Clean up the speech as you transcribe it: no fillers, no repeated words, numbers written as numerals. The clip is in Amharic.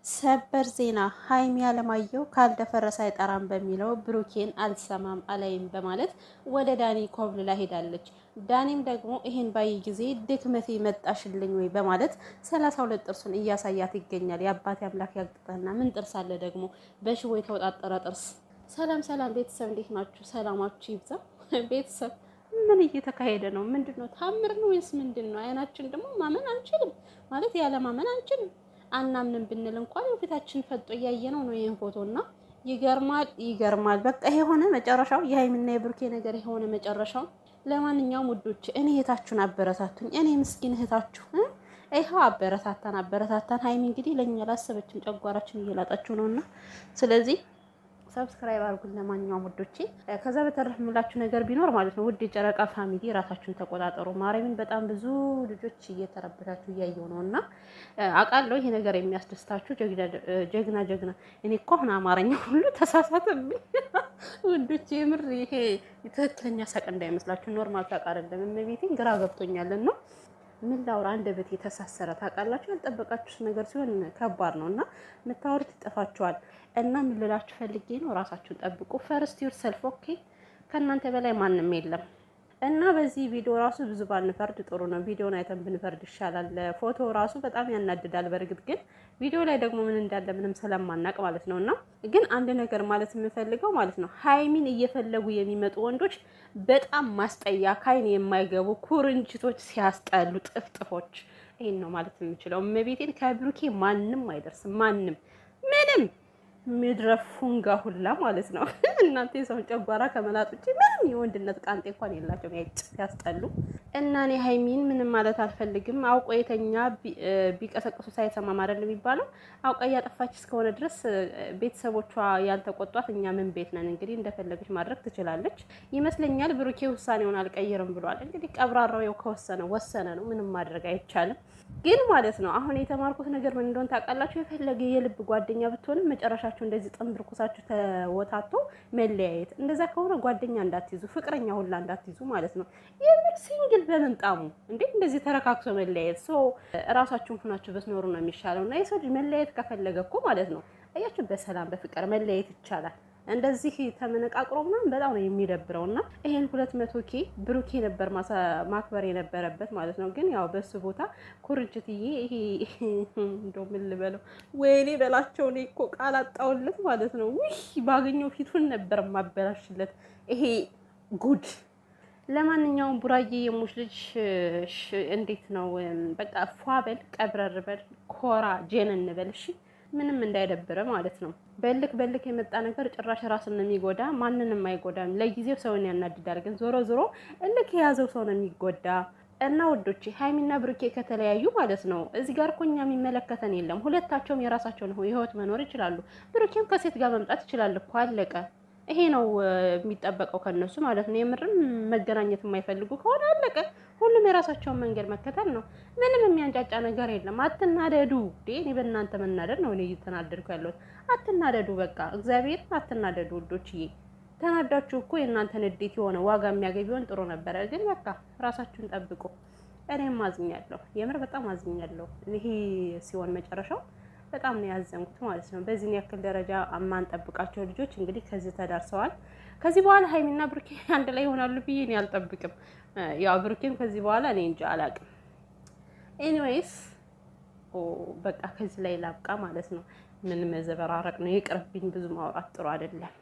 ሰበር ዜና ሀይሚ አለማየሁ ካልደፈረሰ አይጠራም በሚለው ብሩኬን አልሰማም አላይም በማለት ወደ ዳኒ ኮብልላ ሄዳለች። ዳኒም ደግሞ ይሄን ባይ ጊዜ ድክመቴ መጣሽልኝ ወይ በማለት 32 ጥርሱን እያሳያት ይገኛል። የአባቴ አምላክ ያግጠና ምን ጥርስ አለ ደግሞ በሽቦ የተወጣጠረ ጥርስ። ሰላም ሰላም ቤተሰብ እንዴት ናችሁ? ሰላማችሁ ይብዛ። ቤተሰብ ምን እየተካሄደ ነው? ምንድነው? ታምር ነው ወይስ ምንድነው? አይናችን ደግሞ ማመን አንችልም ማለት ያለ ማመን አንችልም። አናምንም ብንል እንኳን ፊታችን ፈጦ እያየነው ነው ይሄን ፎቶና ይገርማል። በቃ ይሄ ሆነ መጨረሻው። የሀይሚና የብሩኬ ነገር የሆነ መጨረሻው። ለማንኛውም ውዶች እኔ እህታችሁን አበረታቱኝ። እኔ ምስኪን እህታችሁ ይኸው አበረታታን። ሀይሚ እንግዲህ ለኛ ላሰበችም ጨጓራችን እየላጣችሁ ነውና ስለዚህ ሰብስክራይብ አድርጉን። ለማንኛውም ውዶቼ ከዛ በተረፈ የምላችሁ ነገር ቢኖር ማለት ነው ውድ የጨረቃ ፋሚሊ ራሳችሁን ተቆጣጠሩ። ማርያምን በጣም ብዙ ልጆች እየተረበታችሁ እያየው ነው እና አውቃለሁ ይሄ ነገር የሚያስደስታችሁ ጀግና። እኔ እኮ አሁን አማርኛ ሁሉ ተሳሳተብኝ ውዶቼ። የምር ይሄ ትክክለኛ ሳቅ እንዳይመስላችሁ ኖርማል ሳቅ አይደለም። እመቤቴን ግራ ገብቶኛል ነው ምን ላውራ አንደበቴ የተሳሰረ ታውቃላችሁ። ያልጠበቃችሁት ነገር ሲሆን ከባድ ነው እና የምታወሩት ይጠፋችኋል። እና ምን ልላችሁ ፈልጌ ነው ራሳችሁን ጠብቁ። ፈርስት ዩር ሰልፍ ኦኬ። ከእናንተ በላይ ማንም የለም። እና በዚህ ቪዲዮ ራሱ ብዙ ባንፈርድ ጥሩ ነው። ቪዲዮን አይተን ብንፈርድ ይሻላል። ፎቶ ራሱ በጣም ያናድዳል። በእርግጥ ግን ቪዲዮ ላይ ደግሞ ምን እንዳለ ምንም ስለማናቅ ማለት ነው። እና ግን አንድ ነገር ማለት የምፈልገው ማለት ነው ሀይሚን እየፈለጉ የሚመጡ ወንዶች በጣም ማስጠያ ካይን የማይገቡ ኩርንችቶች፣ ሲያስጠሉ ጥፍጥፎች። ይሄን ነው ማለት የምችለው። እመቤቴን ከብሩኬ ማንም አይደርስም። ማንም ምንም ምድረ ፉንጋ ሁላ ማለት ነው። እናንተ የሰውን ጨጓራ ከመላጥ ውጪ ምንም የወንድነት ቃንጤ እንኳን የላቸውም። ያስጠሉ። እና እኔ ሀይሚን ምንም ማለት አልፈልግም። አውቆ የተኛ ቢቀሰቅሱ ሳይሰማ አይደል የሚባለው። አውቃ እያጠፋች እስከሆነ ድረስ ቤተሰቦቿ ያልተቆጧት እኛ ምን ቤት ነን? እንግዲህ እንደፈለገች ማድረግ ትችላለች ይመስለኛል። ብሩኬ ውሳኔውን አልቀይርም ብሏል። እንግዲህ ቀብራራው ያው ከወሰነ ወሰነ ነው። ምንም ማድረግ አይቻልም። ግን ማለት ነው አሁን የተማርኩት ነገር ምን እንደሆነ ታውቃላችሁ? የፈለገ የልብ ጓደኛ ብትሆንም መጨረሻችሁ እንደዚህ ጥንብር ኩሳችሁ ተወታቶ መለያየት። እንደዛ ከሆነ ጓደኛ እንዳትይዙ፣ ፍቅረኛ ሁላ እንዳትይዙ ማለት ነው። የምር ሲንግል በመምጣሙ እንዴ እንደዚህ ተረካክሶ መለያየት። እራሳችሁን ሁናችሁ በስኖሩ ነው የሚሻለው። እና የሰው ልጅ መለያየት ከፈለገ እኮ ማለት ነው አያችሁ፣ በሰላም በፍቅር መለያየት ይቻላል። እንደዚህ ተመነቃቅሮ ምናምን በጣም ነው የሚደብረው። እና ይሄን 200K ብሩኬ ነበር ማክበር የነበረበት ማለት ነው። ግን ያው በሱ ቦታ ኩርንችትዬ ይሄ እንደው ምን ልበለው፣ ወይኔ በላቸው። እኔ እኮ ቃል አጣውለት ማለት ነው። ውይ ባገኘው ፊቱን ነበር ማበላሽለት። ይሄ ጉድ። ለማንኛውም ቡራዬ የሙሽ ልጅ እንዴት ነው? በቃ ፏ በል፣ ቀብረር በል፣ ኮራ ጀነን በል። እሺ ምንም እንዳይደብረ ማለት ነው። በልክ የመጣ ነገር ጭራሽ ራስን ነው የሚጎዳ፣ ማንንም አይጎዳም። ለጊዜው ሰውን ያናድዳል፣ ግን ዞሮ እልክ የያዘው ሰው ነው የሚጎዳ። እና ወዶቼ ሀይሚና ብሩኬ ከተለያዩ ማለት ነው እዚህ ጋር እኮ እኛ የሚመለከተን የለም። ሁለታቸውም የራሳቸውን ህይወት መኖር ይችላሉ። ብሩኬም ከሴት ጋር መምጣት ይችላል እኮ አለቀ። ይሄ ነው የሚጠበቀው ከነሱ ማለት ነው። የምርም መገናኘት የማይፈልጉ ከሆነ አለቀ። ሁሉም የራሳቸውን መንገድ መከተል ነው። ምንም የሚያንጫጫ ነገር የለም። አትናደዱ። እኔ በእናንተ መናደድ ነው እኔ እየተናደድኩ ያለሁት። አትናደዱ፣ በቃ እግዚአብሔር አትናደዱ ውዶችዬ። ተናዳችሁ እኮ የእናንተን ንዴት የሆነ ዋጋ የሚያገኝ ቢሆን ጥሩ ነበረ። ግን በቃ ራሳችሁን ጠብቁ። እኔም አዝኛለሁ፣ የምር በጣም አዝኛለሁ። ይሄ ሲሆን መጨረሻው በጣም ነው ያዘንኩት ማለት ነው። በዚህ ያክል ደረጃ የማንጠብቃቸው ልጆች እንግዲህ ከዚህ ተዳርሰዋል። ከዚህ በኋላ ሀይሚና ብሩኬ አንድ ላይ ይሆናሉ ብዬ እኔ አልጠብቅም። ያው ብሩኬም ከዚህ በኋላ እኔ እንጃ አላቅም። ኤኒዌይስ በቃ ከዚህ ላይ ላብቃ ማለት ነው። ምን መዘበራረቅ ነው? ይቅርብኝ። ብዙ ማውራት ጥሩ አይደለም።